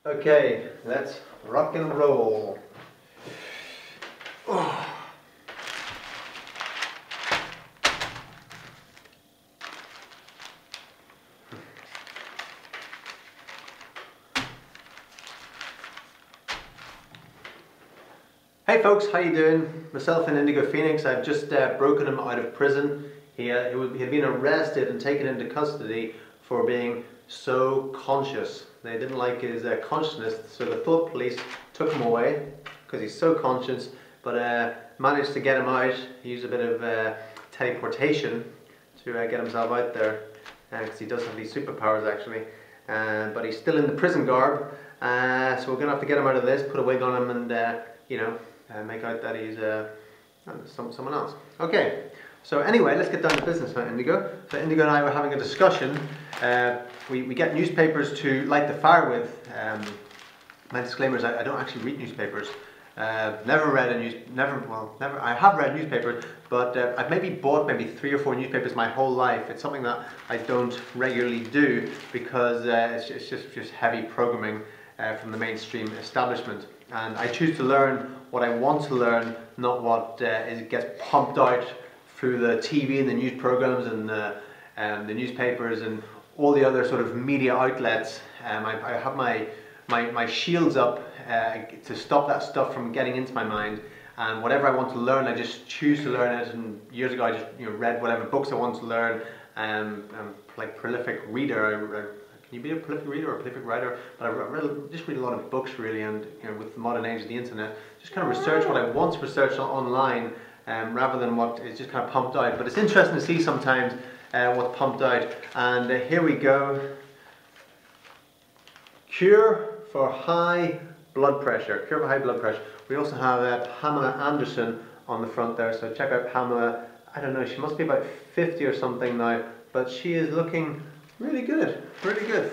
Okay, let's rock and roll. Oh. Hey folks, how you doing? Myself and Indigo Phoenix. I've just broken him out of prison. He had been arrested and taken into custody for being so conscious. They didn't like his consciousness, so the thought police took him away because he's so conscious, but managed to get him out. He used a bit of teleportation to get himself out there, because he does have these superpowers actually. But he's still in the prison garb, so we're going to have to get him out of this, put a wig on him, and you know, make out that he's someone else. Okay, so anyway, let's get down to business now, Indigo. So Indigo and I were having a discussion. We get newspapers to light the fire with. My disclaimer is I don't actually read newspapers. Never read a I have read newspapers, but I've maybe bought 3 or 4 newspapers my whole life. It's something that I don't regularly do because it's just heavy programming from the mainstream establishment. And I choose to learn what I want to learn, not what gets pumped out through the TV and the news programs and the newspapers and all the other sort of media outlets. I have my shields up to stop that stuff from getting into my mind. And whatever I want to learn, I just choose to learn it. And years ago, I just read whatever books I want to learn. I'm like prolific reader. Can you be a prolific reader or a prolific writer? But I just read a lot of books really, and with the modern age of the internet, just kind of research what I want to research online, rather than what is just kind of pumped out. But it's interesting to see sometimes what's pumped out. And here we go. Cure for high blood pressure. Cure for high blood pressure. We also have Pamela Anderson on the front there. So check out Pamela. I don't know, she must be about 50 or something now, but she is looking really good for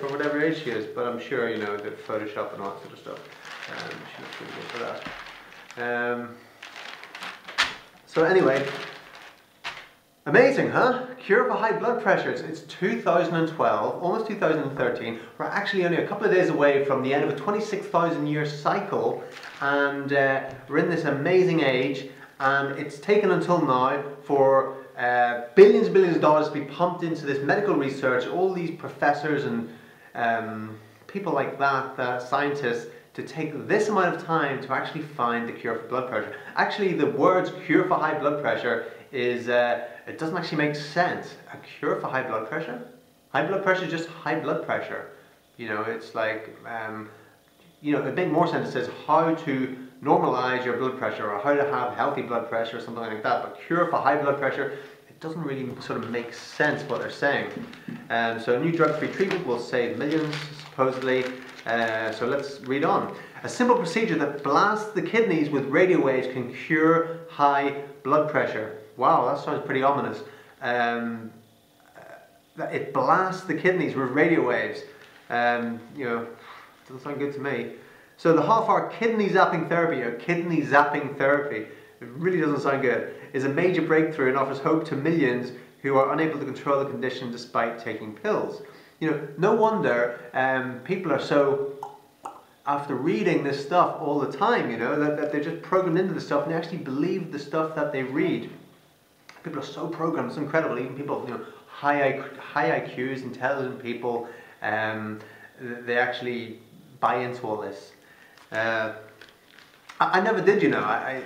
whatever age she is, but I'm sure the Photoshop and all that sort of stuff. She looks really good for that. So anyway, amazing, huh? Cure for high blood pressure. It's 2012, almost 2013. We're actually only a couple of days away from the end of a 26,000 year cycle, and we're in this amazing age, and it's taken until now for billions and billions of dollars to be pumped into this medical research, all these professors and people like that, scientists, to take this amount of time to actually find the cure for blood pressure. Actually, the words cure for high blood pressure is, it doesn't actually make sense. A cure for high blood pressure? High blood pressure is just high blood pressure. It's like, it'd make more sense. It says how to normalise your blood pressure or how to have healthy blood pressure or something like that. But cure for high blood pressure, it doesn't really sort of make sense what they're saying. So a new drug-free treatment will save millions, supposedly. So let's read on. A simple procedure that blasts the kidneys with radio waves can cure high blood pressure. Wow, that sounds pretty ominous. It blasts the kidneys with radio waves. Doesn't sound good to me. So the half-hour kidney zapping therapy, it really doesn't sound good, is a major breakthrough and offers hope to millions who are unable to control the condition despite taking pills. No wonder people are so, after reading this stuff all the time, that they're just programmed into the stuff and they actually believe the stuff that they read. People are so programmed, it's incredible. Even people, high IQs, intelligent people, they actually buy into all this. I never did, I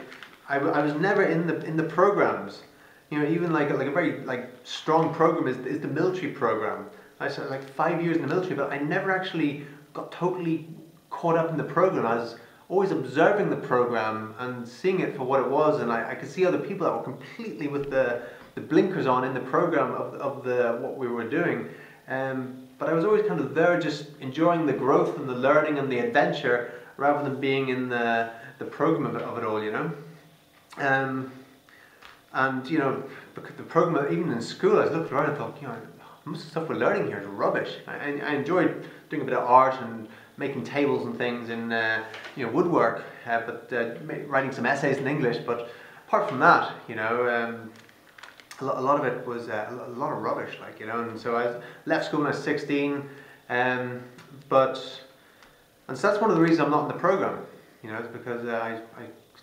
was never in the programs. Even like a very strong program is the military program. I spent like 5 years in the military, but I never actually got totally caught up in the program. I was always observing the program and seeing it for what it was, and I could see other people that were completely with the blinkers on in the program of what we were doing. But I was always kind of there just enjoying the growth and the learning and the adventure rather than being in the program of it all, And the program, even in school, I looked around and thought, most of the stuff we're learning here is rubbish. I enjoyed doing a bit of art and making tables and things in woodwork, but writing some essays in English. But apart from that, a lot of it was a lot of rubbish, And so I left school when I was 16, but And so that's one of the reasons I'm not in the program. You know, it's because I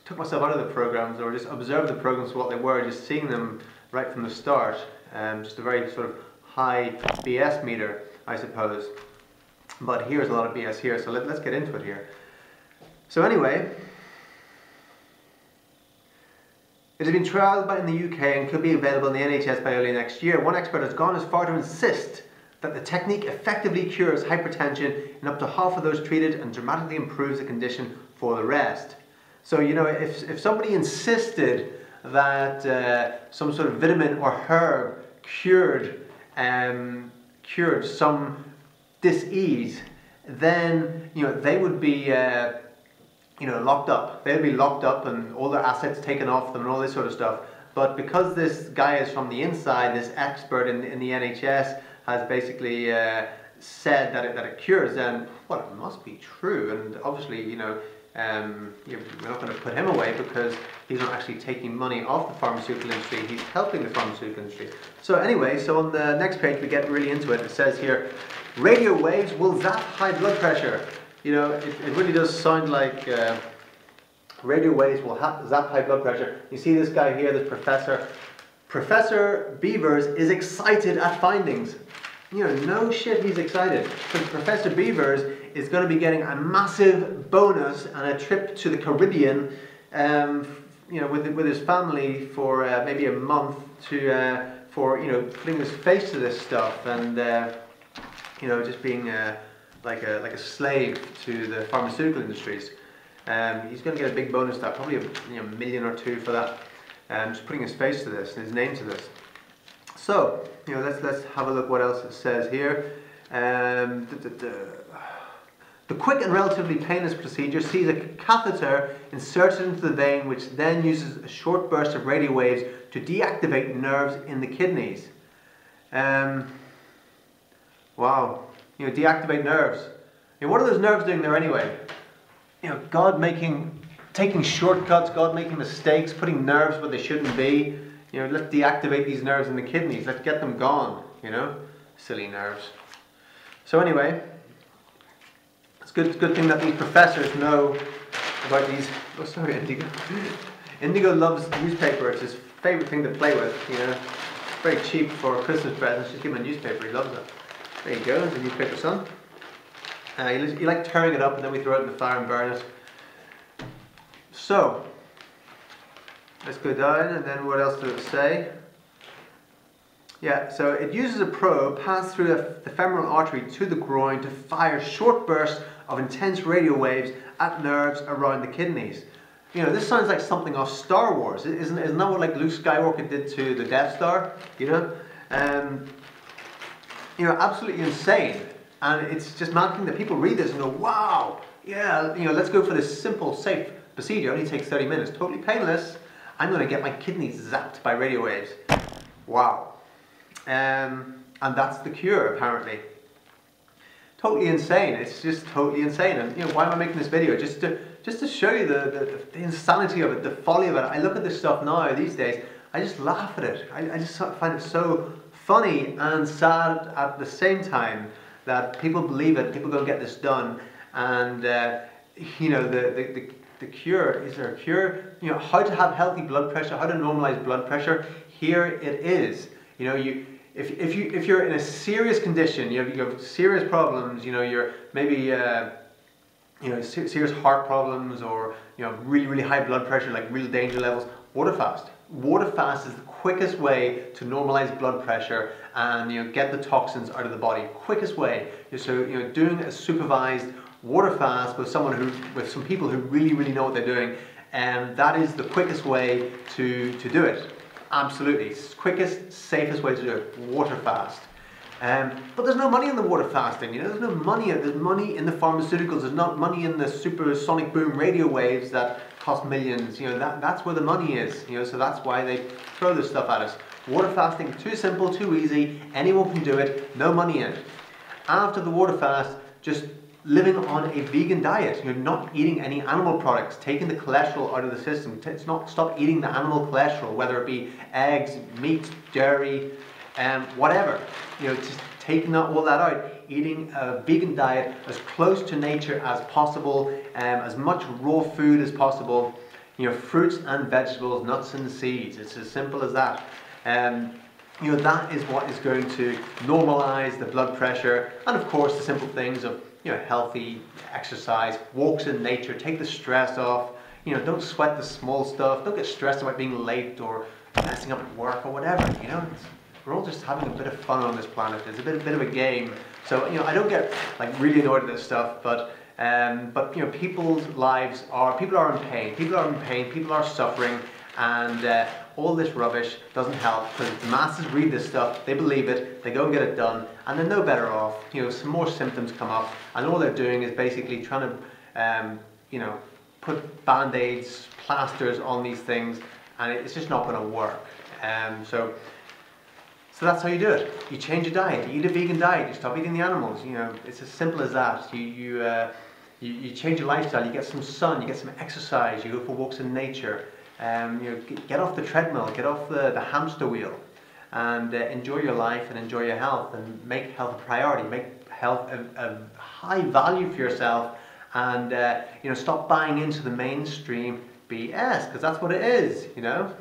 took myself out of the programs, or just observed the programs for what they were, just seeing them right from the start. Just a very sort of high BS meter, I suppose. But here's a lot of BS here, so let's get into it here. So anyway, it has been trialled in the UK and could be available in the NHS by early next year. One expert has gone as far to insist that the technique effectively cures hypertension in up to half of those treated and dramatically improves the condition for the rest. So, you know, if somebody insisted that some sort of vitamin or herb cured some dis-ease, then, you know, they would be locked up. They'd be locked up and all their assets taken off them and all this sort of stuff. But because this guy is from the inside, this expert in the NHS has basically said that it cures, then, well, it must be true. And obviously, you know, we're not going to put him away because he's not actually taking money off the pharmaceutical industry, he's helping the pharmaceutical industry. So anyway, so on the next page we get really into it. It says here, radio waves will zap high blood pressure. You know, it really does sound like radio waves will zap high blood pressure. You see this guy here, this professor. Professor Beavers is excited at findings. You know, no shit, he's excited. But Professor Beavers is going to be getting a massive bonus and a trip to the Caribbean, you know, with his family for maybe a month for, you know, putting his face to this stuff and, you know, just being like a slave to the pharmaceutical industries. He's going to get a big bonus to that, probably a million or two for that. Just putting his face to this and his name to this. So, you know, let's have a look what else it says here. The quick and relatively painless procedure sees a catheter inserted into the vein, which then uses a short burst of radio waves to deactivate nerves in the kidneys. Wow, you know, deactivate nerves. You know, what are those nerves doing there anyway? You know, God taking shortcuts, God making mistakes, putting nerves where they shouldn't be. You know, let's deactivate these nerves in the kidneys. Let's get them gone, you know. Silly nerves. So anyway, it's a good thing that these professors know about these. Oh, sorry, Indigo. Indigo loves newspaper. It's his favourite thing to play with, you know. It's very cheap for Christmas presents. Just give him a newspaper. He loves it. There you go, there's a newspaper, son. You like tearing it up and then we throw it in the fire and burn it. So, let's go down, and then what else does it say? Yeah, so it uses a probe passed through the femoral artery to the groin to fire short bursts of intense radio waves at nerves around the kidneys. You know, this sounds like something off Star Wars. Isn't that what like Luke Skywalker did to the Death Star? You know? You know, absolutely insane. And it's just mad thing that people read this and go, wow, yeah, you know, let's go for this simple, safe procedure. It only takes 30 minutes, totally painless. I'm going to get my kidneys zapped by radio waves. Wow. And that's the cure, apparently. Totally insane. It's just totally insane. And you know, why am I making this video? Just to show you the insanity of it, the folly of it. I look at this stuff now these days, I just laugh at it. I just find it so funny and sad at the same time that people believe it, people go and get this done, and you know, the cure, is there a cure? You know, how to have healthy blood pressure, how to normalize blood pressure, here it is. You know, if you're in a serious condition, you have serious problems, you know, you're maybe you know, serious heart problems, or you know, really high blood pressure, like real danger levels, water fast. Water fast is the quickest way to normalize blood pressure and, you know, get the toxins out of the body. Quickest way. So, you know, doing a supervised water fast with some people who really know what they're doing, and that is the quickest way to do it. Absolutely, it's the quickest, safest way to do it. Water fast. But there's no money in the water fasting. You know, there's no money. There's money in the pharmaceuticals. There's not money in the supersonic boom radio waves that cost millions. You know, that's where the money is. You know, so that's why they throw this stuff at us. Water fasting, too simple, too easy. Anyone can do it. No money in it. After the water fast, just living on a vegan diet. You're not eating any animal products, taking the cholesterol out of the system. Stop eating the animal cholesterol, whether it be eggs, meat, dairy, whatever. You know, just taking all that out. eating a vegan diet as close to nature as possible, as much raw food as possible, you know, fruits and vegetables, nuts and seeds. It's as simple as that. You know, that is what is going to normalize the blood pressure, and of course the simple things of, you know, healthy exercise, walks in nature, take the stress off. You know, don't sweat the small stuff. Don't get stressed about being late or messing up at work or whatever. You know, we're all just having a bit of fun on this planet. It's a bit of a game. So, you know, I don't get like really annoyed at this stuff, but you know, people's lives are, people are in pain. People are in pain. People are suffering, and all this rubbish doesn't help, because the masses read this stuff, they believe it, they go and get it done, and they're no better off. You know, some more symptoms come up, and all they're doing is basically trying to, you know, put band-aids, plasters on these things, and it's just not going to work. So that's how you do it. You change your diet. You eat a vegan diet. You stop eating the animals. You know, it's as simple as that. You change your lifestyle. You get some sun. You get some exercise. You go for walks in nature. You know, get off the treadmill. Get off the hamster wheel, and enjoy your life and enjoy your health, and make health a priority. Make health a high value for yourself. And you know, stop buying into the mainstream BS, because that's what it is, you know.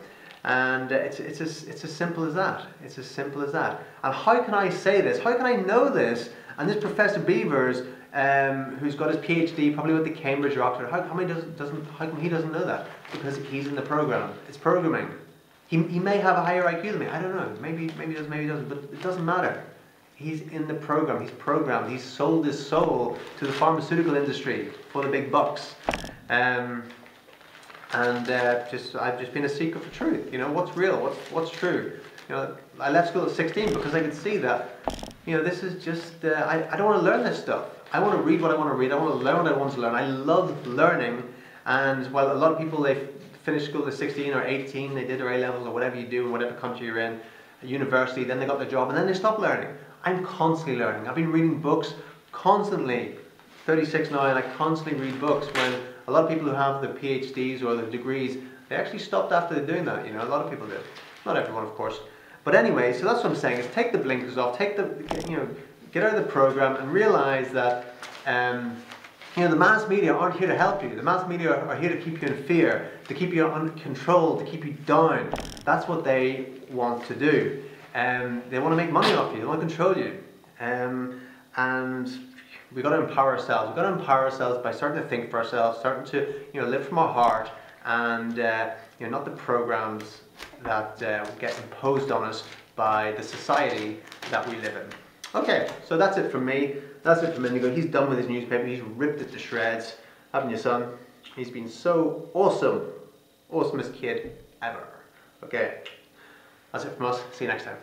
And it's as simple as that. It's as simple as that. And how can I say this? How can I know this? And this Professor Beavers, who's got his PhD, probably with the Cambridge or Oxford, how come he doesn't know that? Because he's in the program. It's programming. He may have a higher IQ than me. I don't know. Maybe he does, maybe he doesn't. But it doesn't matter. He's in the program. He's programmed. He's sold his soul to the pharmaceutical industry for the big bucks. I've just been a seeker for truth. You know, what's real? What's true? You know, I left school at 16 because I could see that, you know, this is just, I don't want to learn this stuff. I want to read what I want to read. I want to learn what I want to learn. I love learning. And while a lot of people, they finish school at 16 or 18, they did their A-levels or whatever you do in whatever country you're in, university, then they got their job, and then they stop learning. I'm constantly learning. I've been reading books constantly. 36 now, and I constantly read books, when a lot of people who have the PhDs or the degrees, they actually stopped after doing that. You know, a lot of people do. Not everyone, of course. But anyway, so that's what I'm saying, is take the blinkers off, get out of the program, and realize that you know, the mass media aren't here to help you. The mass media are here to keep you in fear, to keep you under control, to keep you down. That's what they want to do. They want to make money off you. They want to control you. And we've got to empower ourselves. We've got to empower ourselves by starting to think for ourselves, starting to, you know, live from our heart, and you know, not the programs that get imposed on us by the society that we live in. Okay, so that's it from me. That's it from Indigo. He's done with his newspaper. He's ripped it to shreds. Haven't you, son? He's been so awesome. Awesomest kid ever. Okay, that's it from us. See you next time.